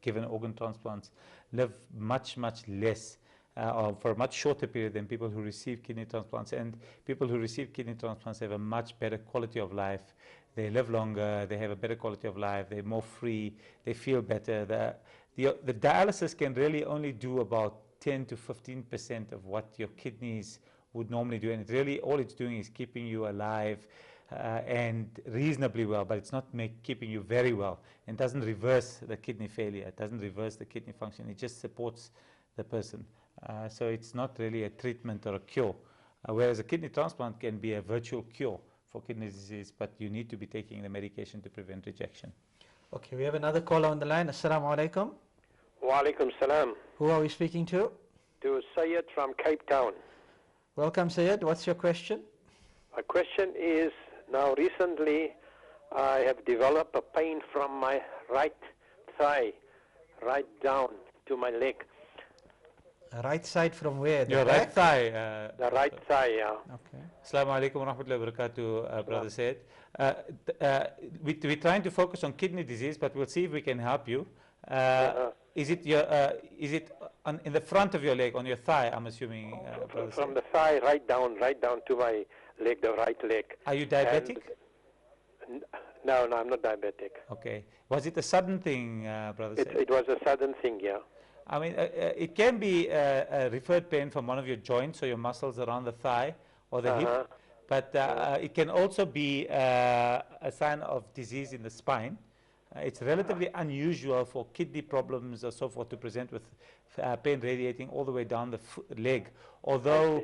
given organ transplants live much less or for a much shorter period than people who receive kidney transplants. And people who receive kidney transplants have a much better quality of life. They live longer, they have a better quality of life, they're more free, they feel better. The dialysis can really only do about 10 to 15% of what your kidneys would normally do, and all it's doing is keeping you alive and reasonably well, but it's not keeping you very well, and doesn't reverse the kidney failure, it doesn't reverse the kidney function, it just supports the person. So it's not really a treatment or a cure, whereas a kidney transplant can be a virtual cure for kidney disease, but you need to be taking the medication to prevent rejection. Okay, we have another caller on the line. Assalamu alaikum. Wa alaikum salam. Who are we speaking to? To Syed from Cape Town. Welcome, Syed. What's your question? My question is, now recently I have developed a pain from my right thigh, right down to my leg. Right side from where? Your right thigh. The right thigh, yeah. Okay. Assalamu alaikum wa rahmatullahi wa barakatuh, Brother Syed. We're trying to focus on kidney disease, but we'll see if we can help you. Is it in the front of your leg, on your thigh, I'm assuming? From the thigh right down to my leg, the right leg. Are you diabetic? No, I'm not diabetic. Okay. Was it a sudden thing, Brother Syed? It was a sudden thing, yeah. I mean, it can be a referred pain from one of your joints or your muscles around the thigh or the hip, but it can also be a sign of disease in the spine. It's relatively unusual for kidney problems or so forth to present with pain radiating all the way down the leg, although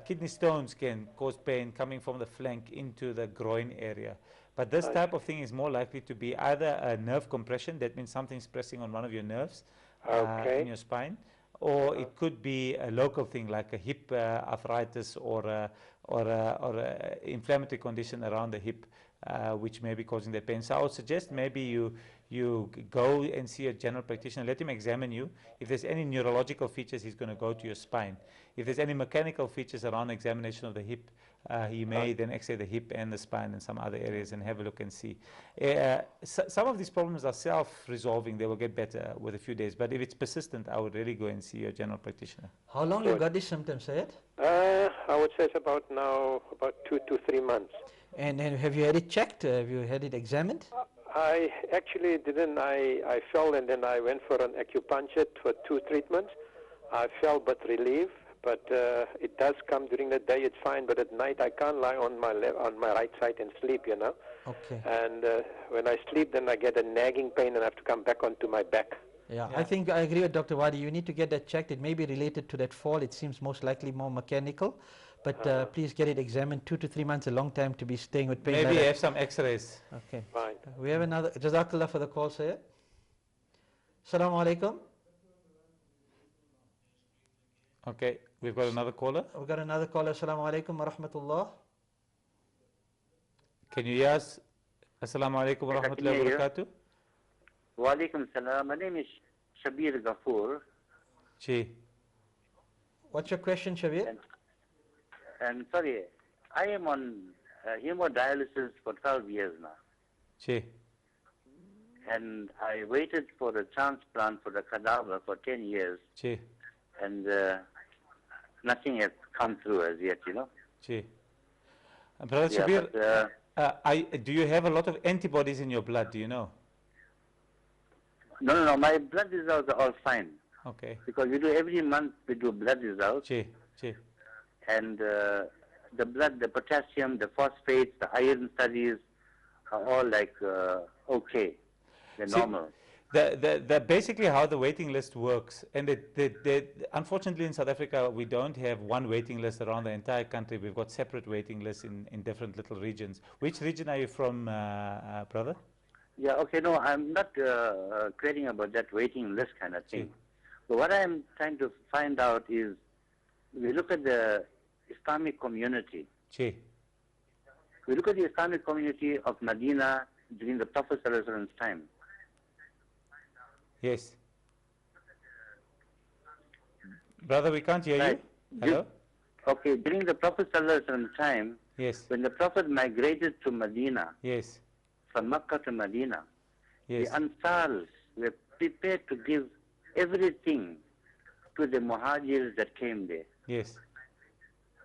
kidney stones can cause pain coming from the flank into the groin area. But this type of thing is more likely to be either a nerve compression, that means something's pressing on one of your nerves in your spine, or it could be a local thing like a hip arthritis or a inflammatory condition around the hip, which may be causing the pain. So I would suggest maybe you go and see a general practitioner, let him examine you. If there's any neurological features, he's going to go to your spine. If there's any mechanical features around examination of the hip, he may then x-ray the hip and the spine and some other areas and have a look and see. Some of these problems are self-resolving. They will get better with a few days. But if it's persistent, I would really go and see your general practitioner. How long you got these symptoms, Syed? I would say it's about 2 to 3 months. And have you had it checked? Have you had it examined? I actually didn't. I fell and then I went for an acupuncture for 2 treatments. I felt but relief, but it does come during the day. It's fine, but at night I can't lie on my right side and sleep. You know. Okay. And when I sleep, then I get a nagging pain and I have to come back onto my back. Yeah, I think I agree with Dr. Wadee. You need to get that checked. It may be related to that fall. It seems most likely more mechanical. But please get it examined. 2 to 3 months, a long time to be staying with pain. Maybe have some x-rays. Okay. Fine. We have another. Jazakallah for the call, sir. Assalamu alaikum. Okay, we've got another caller. We've got another caller. Assalamu alaikum wa rahmatullah. Can you hear us? Assalamu alaikum wa rahmatullahi wa barakatuh. Wa alaikum salam. My name is Shabir Ghafoor. Ji. What's your question, Shabir? And sorry, I am on hemodialysis for 12 years now. Ji. And I waited for a transplant for the cadaver for 10 years. Ji. And nothing has come through as yet, you know. Ji. Brother Shabir, do you have a lot of antibodies in your blood, do you know? No, my blood results are all fine. Okay. Because we do every month, we do blood results. Ji. And the blood, the potassium, the phosphates, the iron studies are all like okay. They're normal. Basically how the waiting list works, and unfortunately in South Africa we don't have one waiting list around the entire country. We've got separate waiting lists in different little regions. Which region are you from, brother? Yeah, okay, no, I'm not creating about that waiting list kind of thing. But what I'm trying to find out is, we look at the Islamic community. We look at the Islamic community of Medina during the Prophet ﷺ's time. Yes. Brother, we can't hear you. Hello? Okay, during the Prophet ﷺ's time, yes, when the Prophet migrated to Medina, yes, from Mecca to Medina, yes, the Ansars were prepared to give everything to the Muhajirs that came there. Yes.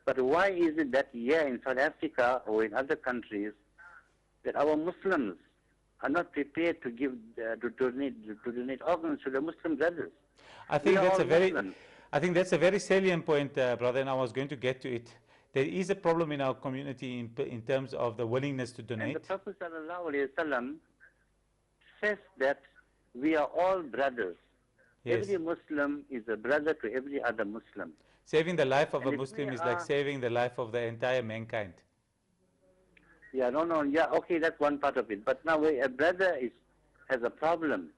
But why is it that here in South Africa or in other countries that our Muslims are not prepared to give to donate organs to the Muslim brothers? I think that's a very salient point, brother, and I was going to get to it. There is a problem in our community in terms of the willingness to donate. And the Prophet ﷺ says that we are all brothers. Yes. Every Muslim is a brother to every other Muslim. Saving the life of a Muslim is like saving the life of the entire mankind. Yeah, yeah, okay, that's one part of it. But now a brother has a problem,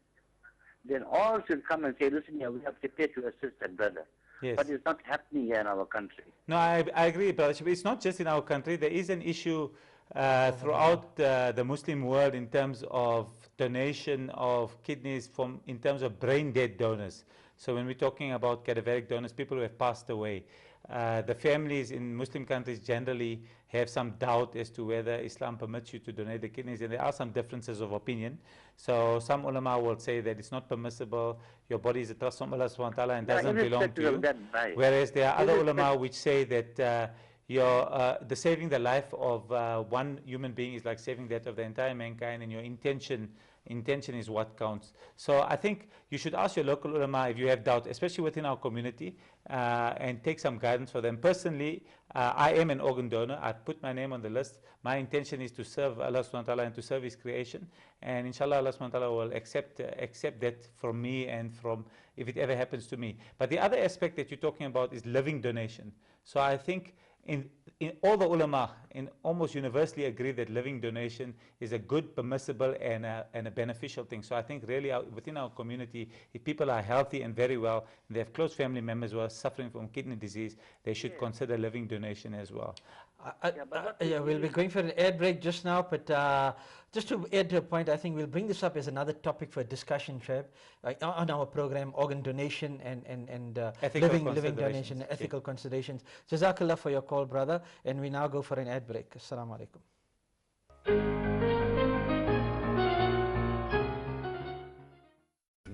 then all should come and say, listen here, we are prepared to assist that brother. Yes. But it's not happening here in our country. No, I agree, brother. It's not just in our country. There is an issue throughout the Muslim world in terms of donation of kidneys in terms of brain dead donors. So when we're talking about cadaveric donors, people who have passed away, the families in Muslim countries generally have some doubt as to whether Islam permits you to donate the kidneys, and there are some differences of opinion. So some ulama will say that it's not permissible, your body is a trust from Allah subhanahu wa ta'ala and doesn't belong to you. Whereas there are other ulama which say that the saving the life of one human being is like saving that of the entire mankind, and your intention is what counts. So I think you should ask your local ulama if you have doubt, especially within our community, and take some guidance for them. Personally, I am an organ donor. I've put my name on the list. My intention is to serve Allah subhanahu wa ta'ala and to serve His creation. And inshallah, Allah subhanahu wa ta'ala will accept that from me and from if it ever happens to me. But the other aspect that you're talking about is living donation. So I think in all the ulama almost universally agree that living donation is a good, permissible and a beneficial thing. So I think really within our community, if people are healthy and very well, and they have close family members who are suffering from kidney disease, they should consider living donation as well. We'll be going for an ad break just now, but just to add to a point, I think we'll bring this up as another topic for discussion, Shoayb, on our program, organ donation and living donation, ethical considerations. Jazakallah for your call, brother, and we now go for an ad break. Assalamu alaikum.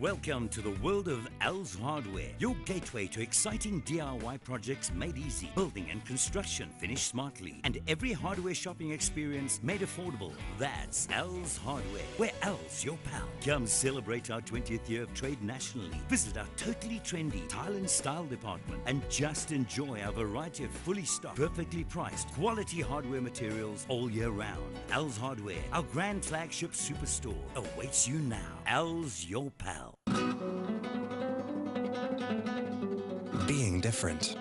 Welcome to the world of Al's Hardware, your gateway to exciting DIY projects made easy, building and construction finished smartly, and every hardware shopping experience made affordable. That's Al's Hardware, where Al's your pal. Come celebrate our 20th year of trade nationally. Visit our totally trendy tile and style department and just enjoy our variety of fully stocked, perfectly priced, quality hardware materials all year round. Al's Hardware, our grand flagship superstore, awaits you now. Al's your pal. Being different.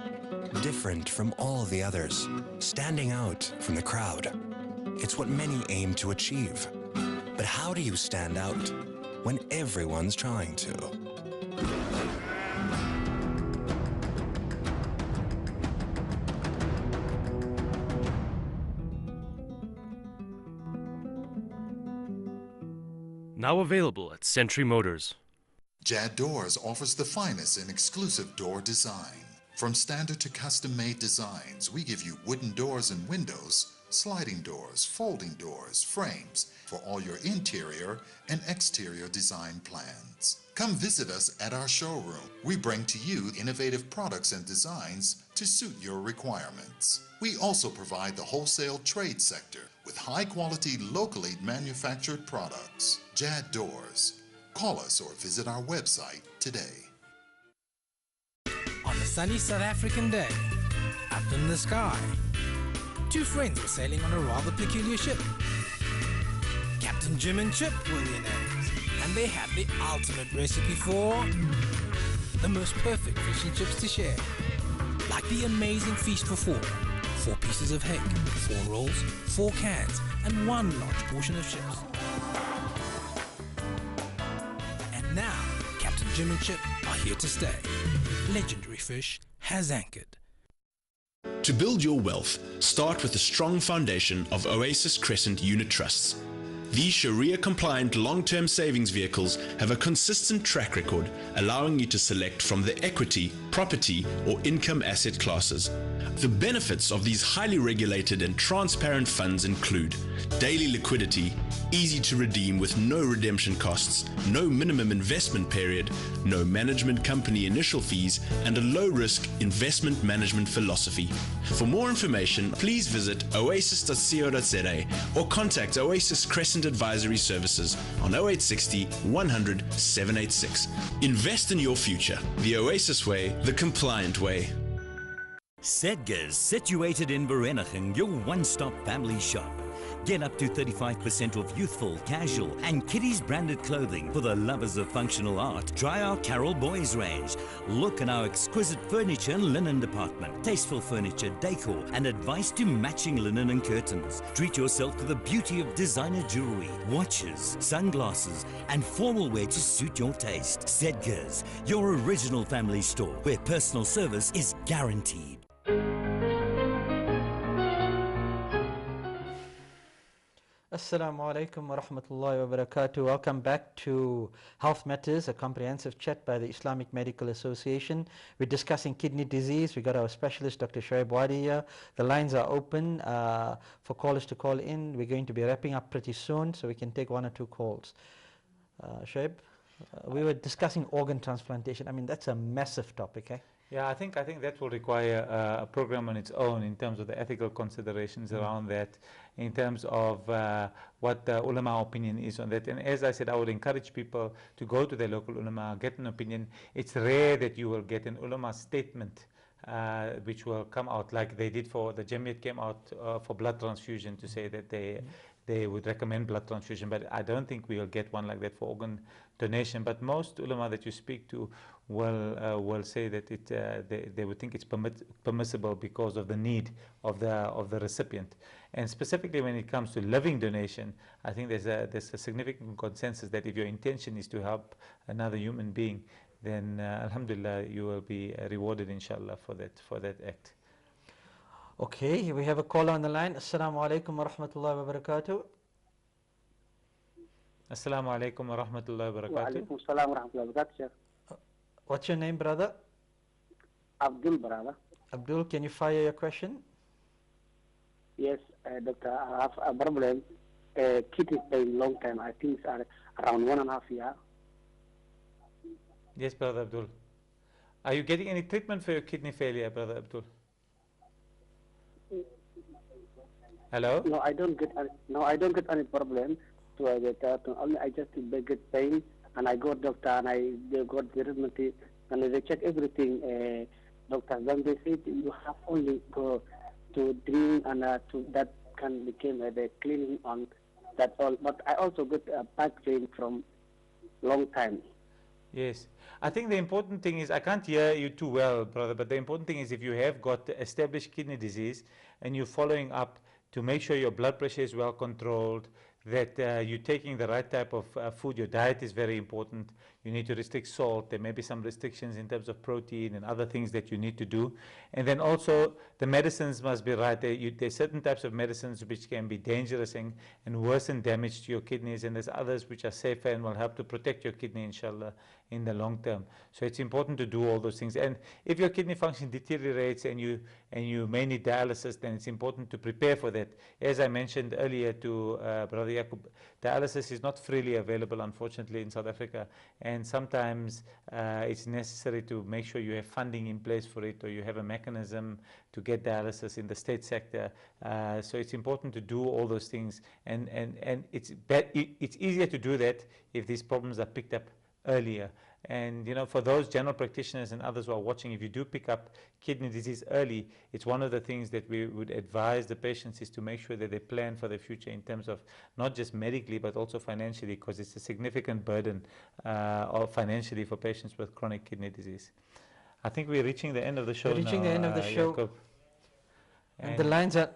Different from all the others. Standing out from the crowd. It's what many aim to achieve. But how do you stand out when everyone's trying to? Now available at Century Motors. Jad Doors offers the finest in exclusive door design. From standard to custom-made designs, we give you wooden doors and windows, sliding doors, folding doors, frames for all your interior and exterior design plans. Come visit us at our showroom. We bring to you innovative products and designs to suit your requirements. We also provide the wholesale trade sector with high-quality, locally manufactured products. Jad Doors. Call us or visit our website today. On a sunny South African day, up in the sky, two friends were sailing on a rather peculiar ship. Captain Jim and Chip were their names, and they had the ultimate recipe for the most perfect fish and chips to share. Like the amazing feast for four. 4 pieces of hake, 4 rolls, 4 cans, and 1 large portion of chips. And now, Captain Jim and Chip are here to stay. Legendary fish has anchored. To build your wealth, start with a strong foundation of Oasis Crescent unit trusts. These Sharia-compliant long-term savings vehicles have a consistent track record, allowing you to select from the equity, property, or income asset classes. The benefits of these highly regulated and transparent funds include daily liquidity, easy to redeem with no redemption costs, no minimum investment period, no management company initial fees, and a low-risk investment management philosophy. For more information, please visit oasis.co.za or contact Oasis Crescent Advisory Services on 0860 100 786. Invest in your future. The Oasis way, the compliant way. Sedgers, situated in Vereeniging, your one-stop family shop. Get up to 35% off youthful, casual and kiddies branded clothing for the lovers of functional art. Try our Carol Boys range. Look at our exquisite furniture and linen department. Tasteful furniture, decor and advice to matching linen and curtains. Treat yourself to the beauty of designer jewelry, watches, sunglasses and formal wear to suit your taste. Sedgers, your original family store where personal service is guaranteed. Assalamu alaikum wa rahmatullahi wa barakatuh. Welcome back to Health Matters, a comprehensive chat by the Islamic Medical Association. We're discussing kidney disease. We got our specialist, Dr. Shoayb Wadee here. The lines are open for callers to call in. We're going to be wrapping up pretty soon, so we can take 1 or 2 calls. Shoayb, we were discussing organ transplantation. I mean, that's a massive topic, eh? Yeah, I think that will require a program on its own in terms of the ethical considerations around that, in terms of what the ulama opinion is on that. And as I said, I would encourage people to go to their local ulama, get an opinion. It's rare that you will get an ulama statement which will come out like they did for the Jamiat came out for blood transfusion to say that they would recommend blood transfusion, but I don't think we will get one like that for organ donation. But most ulama that you speak to will say that they would think it's permissible because of the need of the recipient. And specifically when it comes to living donation, I think there's a significant consensus that if your intention is to help another human being, then alhamdulillah you will be rewarded inshallah for that act. Okay, we have a caller on the line. Assalamu alaikum wa rahmatullahi wa barakatuh. Assalamu alaikum wa rahmatullahi wa barakatuh. Wa alaikum assalam wa rahmatullahi wa barakatuh. What's your name, brother? Abdul, brother. Abdul, can you fire your question? Yes, doctor, I have a problem. Kidney pain long time. I think it's around 1.5 years. Yes, Brother Abdul. Are you getting any treatment for your kidney failure, Brother Abdul? Hello? No, I don't get any problem to that. Only I just get pain, and I go doctor, and they got the rheumatic, and they check everything. Doctor, then they say you have only go to drink, and to that can become the cleaning on that all. But I also got a back pain from long time. Yes. I think the important thing is, I can't hear you too well, brother, but the important thing is if you have got established kidney disease and you're following up to make sure your blood pressure is well controlled, that you're taking the right type of food. Your diet is very important. You need to restrict salt. There may be some restrictions in terms of protein and other things that you need to do. And then also the medicines must be right. There's certain types of medicines which can be dangerous and worsen damage to your kidneys, and there's others which are safer and will help to protect your kidney, inshallah, in the long term. So it's important to do all those things. And if your kidney function deteriorates and you may need dialysis, then it's important to prepare for that. As I mentioned earlier to Brother Yakub, dialysis is not freely available, unfortunately, in South Africa. And sometimes it's necessary to make sure you have funding in place for it, or you have a mechanism to get dialysis in the state sector. So it's important to do all those things. And it's easier to do that if these problems are picked up earlier. And you know, for those general practitioners and others who are watching, if you do pick up kidney disease early, it's one of the things that we would advise the patients is to make sure that they plan for the future in terms of not just medically but also financially, because it's a significant burden financially for patients with chronic kidney disease. I think we're reaching the end of the show. We're reaching the end of the show. Yakub. And the lines are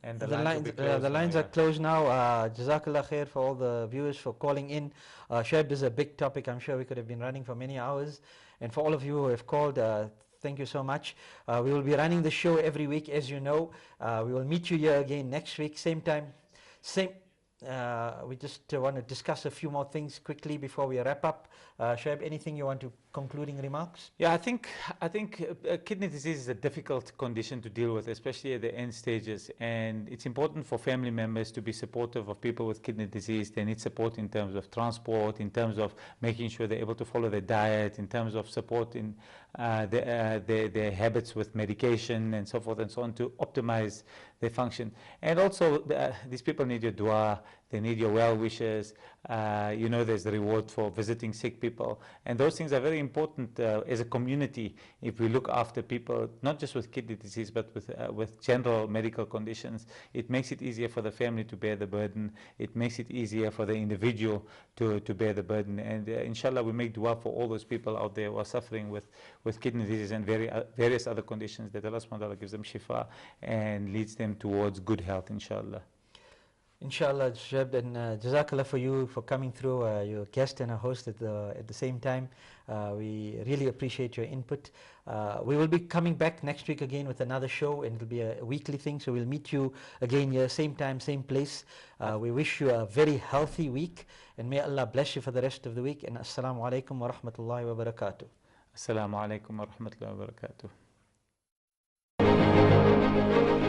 the lines are closed now. Jazakallah khair for all the viewers for calling in. Shoayb, this is a big topic. I'm sure we could have been running for many hours. And for all of you who have called, thank you so much. We will be running the show every week, as you know. We will meet you here again next week, same time, same. We just want to discuss a few more things quickly before we wrap up. Shoayb, anything you want to concluding remarks? Yeah, I think kidney disease is a difficult condition to deal with, especially at the end stages. And it's important for family members to be supportive of people with kidney disease. They need support in terms of transport, in terms of making sure they're able to follow their diet, in terms of support in their habits with medication and so forth and so on to optimize their function. And also, these people need your dua. They need your well wishes. You know, there's the reward for visiting sick people. And those things are very important as a community. If we look after people, not just with kidney disease, but with general medical conditions, it makes it easier for the family to bear the burden. It makes it easier for the individual to bear the burden. And inshallah, we make dua for all those people out there who are suffering with kidney disease and various other conditions, that Allah subhanahu wa ta'ala gives them shifa and leads them towards good health, inshallah. Inshallah, Shoayb, and Jazakallah for you for coming through. You're a guest and a host at the same time. We really appreciate your input. We will be coming back next week again with another show, and it'll be a weekly thing. So we'll meet you again here, same time, same place. We wish you a very healthy week, and may Allah bless you for the rest of the week. And assalamu alaikum wa rahmatullahi wa barakatuh. Assalamu alaikum wa rahmatullahi wa barakatuh.